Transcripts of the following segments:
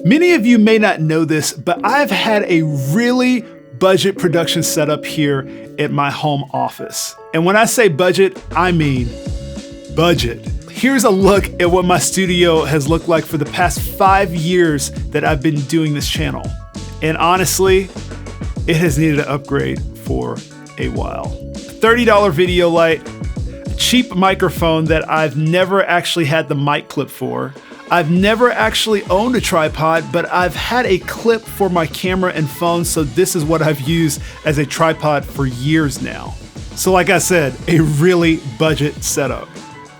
Many of you may not know this, but I've had a really budget production setup here at my home office. And when I say budget, I mean budget. Here's a look at what my studio has looked like for the past 5 years that I've been doing this channel. And honestly, it has needed an upgrade for a while. $30 video light, a cheap microphone that I've never actually had the mic clip for. I've never actually owned a tripod, but I've had a clip for my camera and phone, so this is what I've used as a tripod for years now. So like I said, a really budget setup.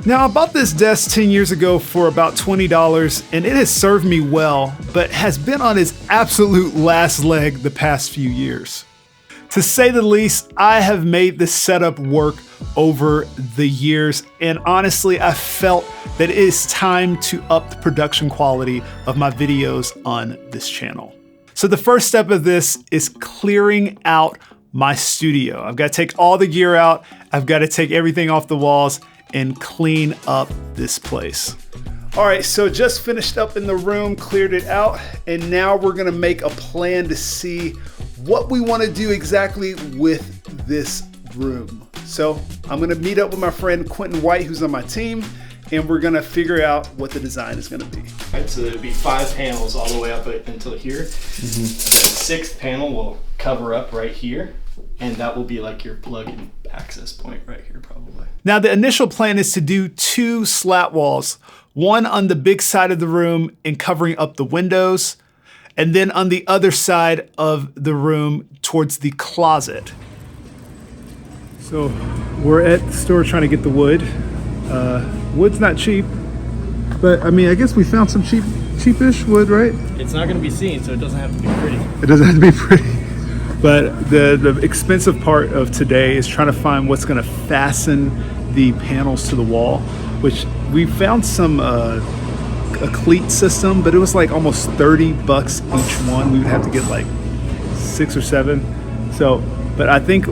Now, I bought this desk 10 years ago for about $20, and it has served me well, but has been on its absolute last leg the past few years. To say the least, I have made this setup work over the years, and honestly, I felt that it is time to up the production quality of my videos on this channel. So the first step of this is clearing out my studio. I've got to take all the gear out, I've got to take everything off the walls, and clean up this place. All right, so just finished up in the room, cleared it out, and now we're gonna make a plan to see what we wanna do exactly with this room. So I'm gonna meet up with my friend Quentin White, who's on my team, and we're gonna figure out what the design is gonna be. All right, so there'll be 5 panels all the way up until here. The 6th panel will cover up right here, and that will be like your plug-in access point right here probably. Now the initial plan is to do 2 slat walls, one on the big side of the room and covering up the windows, and then on the other side of the room towards the closet. So we're at the store trying to get the wood. Wood's not cheap, but I mean, I guess we found some cheapish wood, right? It's not going to be seen, so it doesn't have to be pretty. It doesn't have to be pretty. But the expensive part of today is trying to find what's going to fasten the panels to the wall, which we found some a cleat system, but it was like almost $30 each one. We would have to get like 6 or 7. So, but I think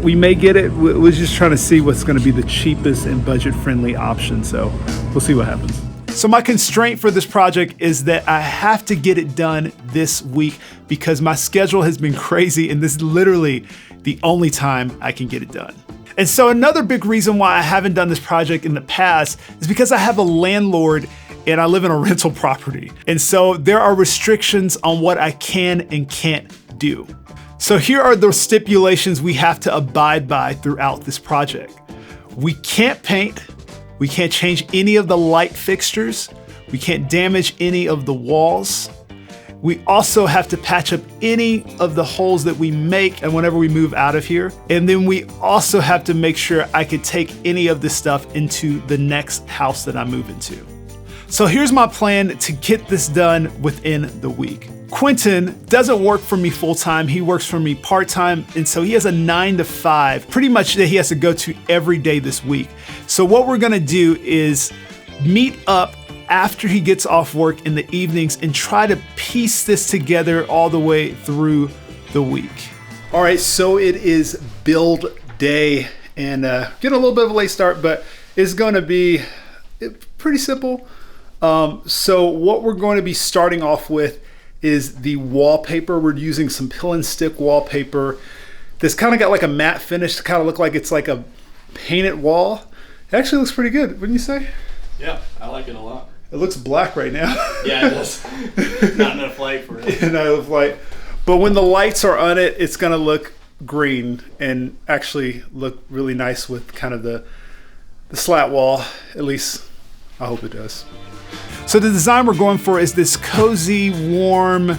we may get it. We're just trying to see what's going to be the cheapest and budget-friendly option. So we'll see what happens. So my constraint for this project is that I have to get it done this week because my schedule has been crazy and this is literally the only time I can get it done. And so another big reason why I haven't done this project in the past is because I have a landlord and I live in a rental property. And so there are restrictions on what I can and can't do. So here are the stipulations we have to abide by throughout this project. We can't paint. We can't change any of the light fixtures. We can't damage any of the walls. We also have to patch up any of the holes that we make and whenever we move out of here. And then we also have to make sure I could take any of this stuff into the next house that I move into. So here's my plan to get this done within the week. Quentin doesn't work for me full-time, he works for me part-time, and so he has a 9 to 5, pretty much that he has to go to every day this week. So what we're gonna do is meet up after he gets off work in the evenings and try to piece this together all the way through the week. All right, so it is build day, and getting a little bit of a late start, but it's gonna be pretty simple. So what we're going to be starting off with is the wallpaper. We're using some pill and stick wallpaper. This kind of got like a matte finish to kind of look like it's like a painted wall. It actually looks pretty good, wouldn't you say? Yeah, I like it a lot. It looks black right now. Yeah, it does. Not enough light for it. Not enough light. But when the lights are on it, it's gonna look green and actually look really nice with kind of the slat wall. At least I hope it does. So the design we're going for is this cozy, warm,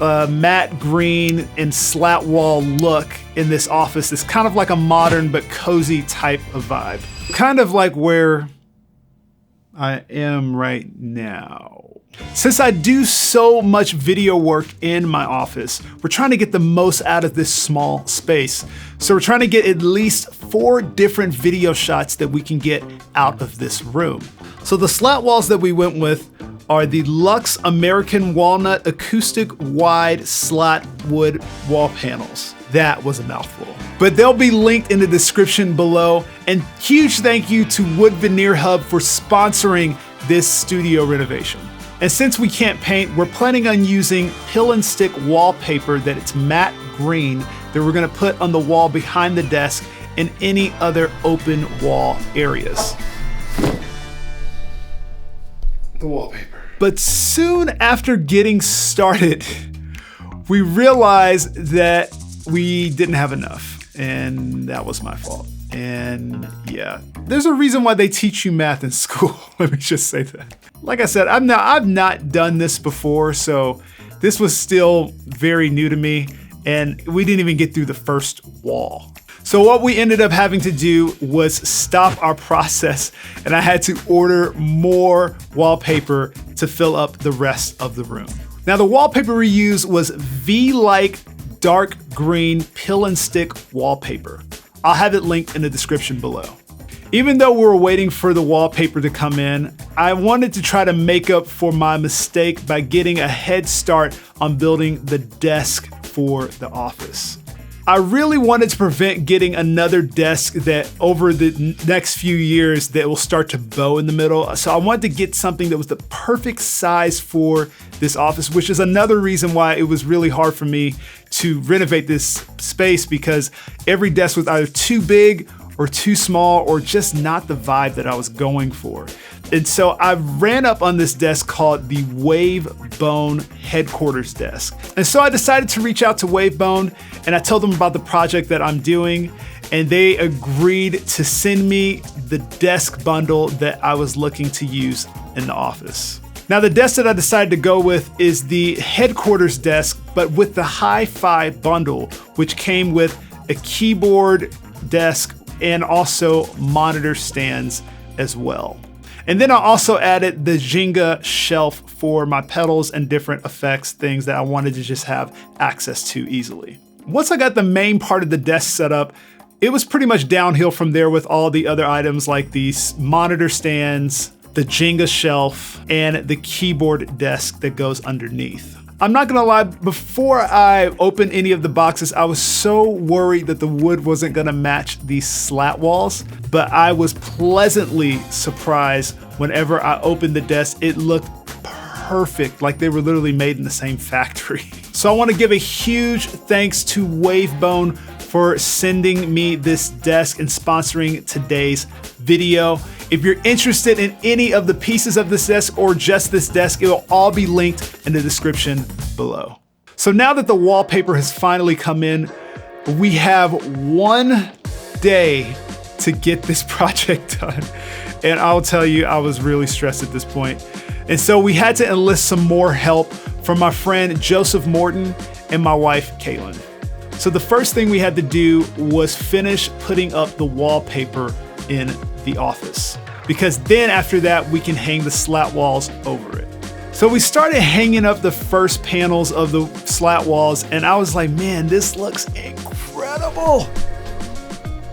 matte green and slat wall look in this office. It's kind of like a modern but cozy type of vibe. Kind of like where I am right now. Since I do so much video work in my office, we're trying to get the most out of this small space. So we're trying to get at least 4 different video shots that we can get out of this room. So the slat walls that we went with are the Luxe American Walnut Acoustic Wide Slat Wood Wall Panels. That was a mouthful. But they'll be linked in the description below. And huge thank you to Wood Veneer Hub for sponsoring this studio renovation. And since we can't paint, we're planning on using pill and stick wallpaper that it's matte green that we're gonna put on the wall behind the desk and any other open wall areas. The wallpaper. But soon after getting started, we realized that we didn't have enough, and that was my fault. And yeah, there's a reason why they teach you math in school. Let me just say that. Like I said, I've not done this before, so this was still very new to me, and we didn't even get through the first wall. So what we ended up having to do was stop our process, and I had to order more wallpaper to fill up the rest of the room. Now the wallpaper we used was V-like dark green pill and stick wallpaper. I'll have it linked in the description below. Even though we were waiting for the wallpaper to come in, I wanted to try to make up for my mistake by getting a head start on building the desk for the office. I really wanted to prevent getting another desk that over the next few years that will start to bow in the middle. So I wanted to get something that was the perfect size for this office, which is another reason why it was really hard for me to renovate this space, because every desk was either too big or too small or just not the vibe that I was going for. And so I ran up on this desk called the Wavebone headquarters desk. And so I decided to reach out to Wavebone and I told them about the project that I'm doing, and they agreed to send me the desk bundle that I was looking to use in the office. Now the desk that I decided to go with is the headquarters desk, but with the hi-fi bundle, which came with a keyboard desk and also monitor stands as well. And then I also added the Jenga shelf for my pedals and different effects, things that I wanted to just have access to easily. Once I got the main part of the desk set up, it was pretty much downhill from there with all the other items like these monitor stands, the Jenga shelf, and the keyboard desk that goes underneath. I'm not gonna lie, before I opened any of the boxes, I was so worried that the wood wasn't gonna match these slat walls, but I was pleasantly surprised whenever I opened the desk. It looked perfect, like they were literally made in the same factory. So I wanna give a huge thanks to Wavebone for sending me this desk and sponsoring today's video. If you're interested in any of the pieces of this desk or just this desk, it will all be linked in the description below. So now that the wallpaper has finally come in, we have 1 day to get this project done. And I'll tell you, I was really stressed at this point. And so we had to enlist some more help from my friend Joseph Morton and my wife, Caitlin. So the first thing we had to do was finish putting up the wallpaper in the office, because then after that we can hang the slat walls over it. So we started hanging up the first panels of the slat walls, and I was like, man, this looks incredible.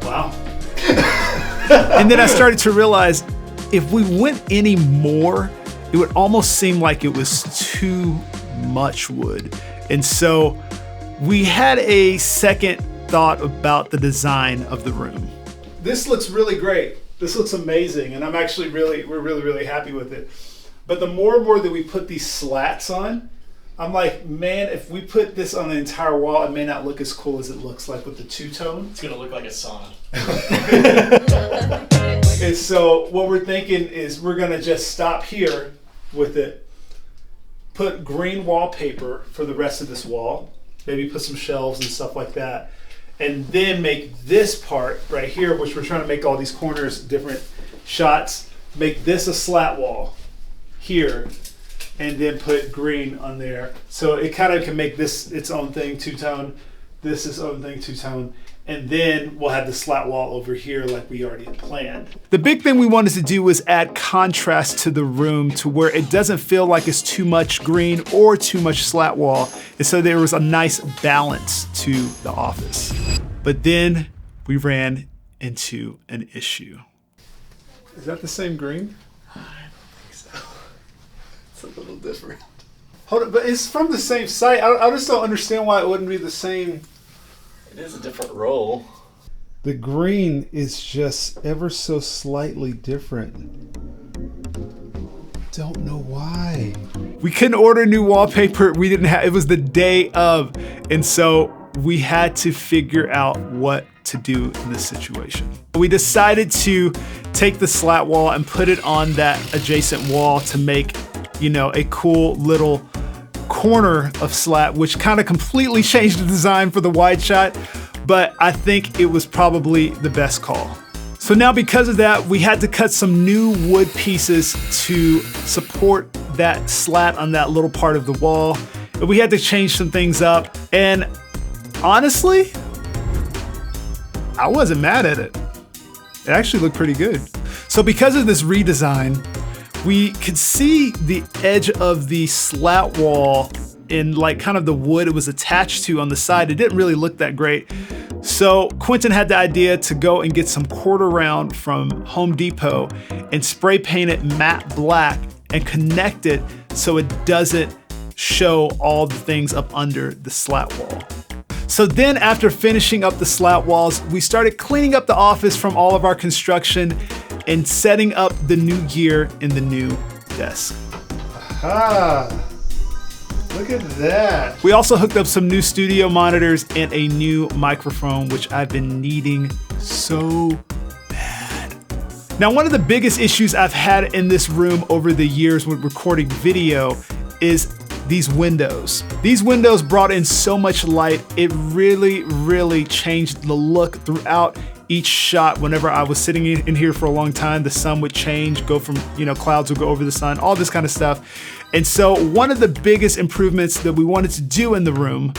Wow. And then I started to realize if we went any more, it would almost seem like it was too much wood. And so we had a second thought about the design of the room. This looks really great. This looks amazing, and we're really happy with it. But the more and more that we put these slats on, I'm like, man, if we put this on the entire wall, it may not look as cool as it looks like with the two-tone. It's gonna look like a sauna. And so what we're thinking is we're gonna just stop here with it, put green wallpaper for the rest of this wall, maybe put some shelves and stuff like that, and then make this part right here, which we're trying to make all these corners different shots, make this a slat wall here, and then put green on there. So it kind of can make this its own thing, two-tone, this its own thing, two-tone, and then we'll have the slat wall over here like we already had planned. The big thing we wanted to do was add contrast to the room to where it doesn't feel like it's too much green or too much slat wall. And so there was a nice balance to the office. But then we ran into an issue. Is that the same green? I don't think so. It's a little different. Hold on, but it's from the same site. I just don't understand why it wouldn't be the same. It is a different roll. The green is just ever so slightly different. don't know why. We couldn't order new wallpaper. We didn't have, it was the day of. And so we had to figure out what to do in this situation. We decided to take the slat wall and put it on that adjacent wall to make, you know, a cool little corner of slat, which kind of completely changed the design for the wide shot, but I think it was probably the best call. So now because of that, we had to cut some new wood pieces to support that slat on that little part of the wall. And we had to change some things up. And honestly, I wasn't mad at it. It actually looked pretty good. So because of this redesign, we could see the edge of the slat wall in like kind of the wood it was attached to on the side. It didn't really look that great. So Quentin had the idea to go and get some quarter round from Home Depot and spray paint it matte black and connect it so it doesn't show all the things up under the slat wall. So then after finishing up the slat walls, we started cleaning up the office from all of our construction and setting up the new gear in the new desk. Aha! Look at that. We also hooked up some new studio monitors and a new microphone, which I've been needing so bad. Now, one of the biggest issues I've had in this room over the years when recording video is these windows. These windows brought in so much light. It really changed the look throughout each shot. Whenever I was sitting in here for a long time, the sun would change, go from, you know, clouds would go over the sun, all this kind of stuff. And so one of the biggest improvements that we wanted to do in the room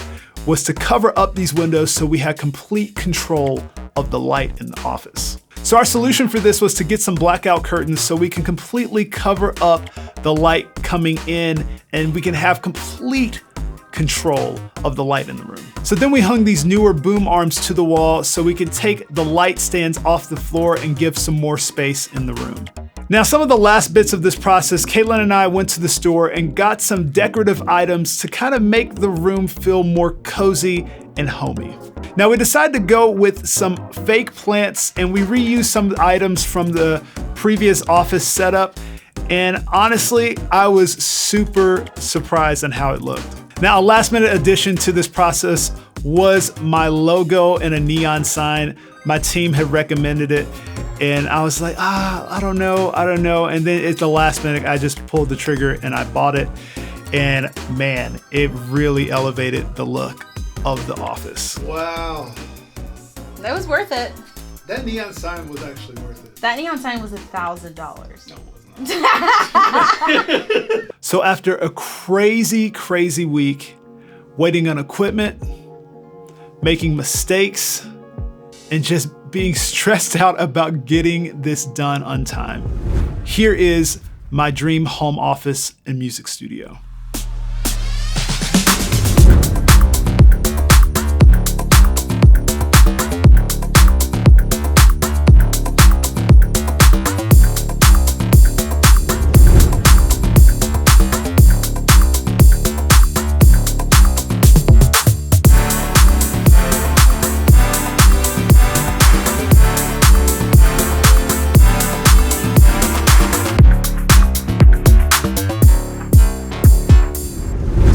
was to cover up these windows so we had complete control of the light in the office. So our solution for this was to get some blackout curtains so we can completely cover up the light coming in and we can have complete control of the light in the room. So then we hung these newer boom arms to the wall so we could take the light stands off the floor and give some more space in the room. Now, some of the last bits of this process, Caitlin and I went to the store and got some decorative items to kind of make the room feel more cozy and homey. Now we decided to go with some fake plants and we reused some items from the previous office setup. And honestly, I was super surprised on how it looked. Now, a last minute addition to this process was my logo and a neon sign. My team had recommended it and I was like, I don't know. And then at the last minute, I just pulled the trigger and I bought it. And man, it really elevated the look of the office. Wow. That was worth it. That neon sign was actually worth it. That neon sign was $1,000. No, it was not. So after a crazy week, waiting on equipment, making mistakes, and just being stressed out about getting this done on time, here is my dream home office and music studio.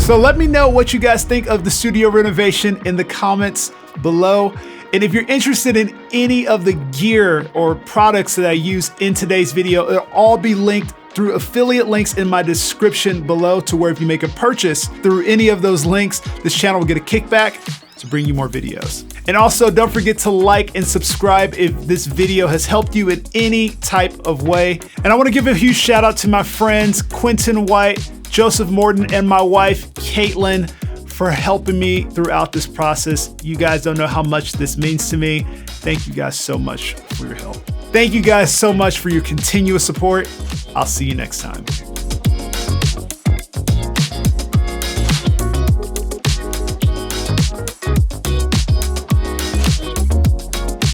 So let me know what you guys think of the studio renovation in the comments below. And if you're interested in any of the gear or products that I use in today's video, it'll all be linked through affiliate links in my description below to where if you make a purchase through any of those links, this channel will get a kickback to bring you more videos. And also don't forget to like and subscribe if this video has helped you in any type of way. And I want to give a huge shout out to my friends, Quentin White, Joseph Morton, and my wife, Caitlin, for helping me throughout this process. You guys don't know how much this means to me. Thank you guys so much for your help. Thank you guys so much for your continuous support. I'll see you next time.